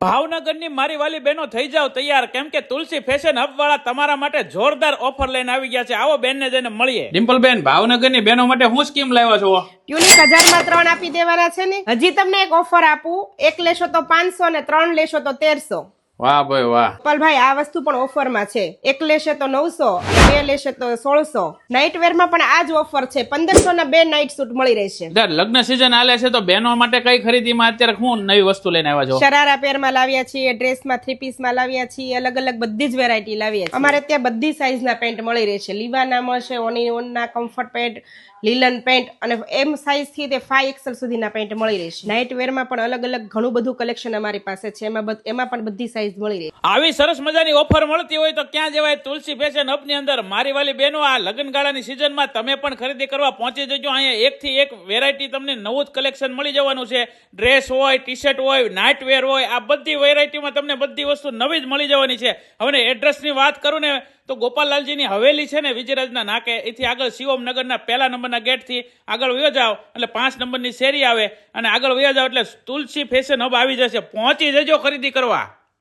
ભાવનગરની મારી વાલી બહેનો થઈ જાવ તૈયાર, કેમ કે તુલસી ફેશન હબ વાળા તમારા માટે જોરદાર ઓફર લઈને આવી ગયા છે. આવો બેનને જઈને મળીએ. ડિમ્પલબેન, ભાવનગરની બહેનો માટે હું સ્કીમ લાવ્યા છો? ટ્યુલિપ 1000 માં 3 આપી દેવાના છે ને. હજી તમને એક ઓફર આપું, એક લેશો તો 500 ને 3 લેશો તો 1300. વાહ ભાઈ વાહ. ભાઈ આ વસ્તુ પણ ઓફર માં છે. એક લેશે તો 900 અને 2 લેશે તો 1600. નાઇટ વેર માં પણ આ જ ઓફર છે. 1500 ના 2 નાઇટ સૂટ મળી રહેશે. લગ્ન સીઝન આલે છે તો બહેનો માટે કઈ ખરીદીમાં અત્યારે હું નવી વસ્તુ લઈને આવ્યા છો? શરારા પેરમાં લાવ્યા છીએ, ડ્રેસમાં 3 પીસ માં લાવ્યા છીએ, અલગ અલગ બધી જ વેરાયટી લાવ્યા છીએ. અમારે ત્યાં બધી સાઈઝ ના પેન્ટ મળી રહેશે. લીવાના મળશે, ઓન ના કમ્ફર્ટ પેન્ટ, લીલન પેન્ટ અને એમ સાઈઝ થી તે 5XL સુધીના પેન્ટ મળી રહેશે. નાઇટ વેર માં પણ અલગ અલગ ઘણું બધું કલેક્શન અમારી પાસે છે. એમાં પણ બધી સાઈઝ મળી રહે. આવી સરસ મજાની ઓફર મળતી હોય તો ક્યાં જવાય? તુલસી ફેશન હબ ની અંદર. મારી વાલી બહેનો, આ લગ્નગાળાની સિઝનમાં તમે પણ ખરીદી કરવા પહોંચી જજો. અહીંયા એક થી એક વેરાયટી તમને નવું જ કલેક્શન મળી જવાનું છે. ડ્રેસ હોય, ટી શર્ટ હોય, નાઇટ વેર હોય, આ બધી વેરાયટીમાં તમને બધી વસ્તુ નવી જ મળી જવાની છે. હવે એડ્રેસની વાત કરું ને તો ગોપાલલાલજીની હવેલી છે ને વિજયરાજના નાકે, એથી આગળ શિવમનગરના 1 નંબરના ગેટથી આગળ વયો જાઓ એટલે 5 નંબરની શેરી આવે અને આગળ વયો જાઓ એટલે તુલસી ફેશન હબ આવી જશે. પહોંચી જજો ખરીદી કરવા.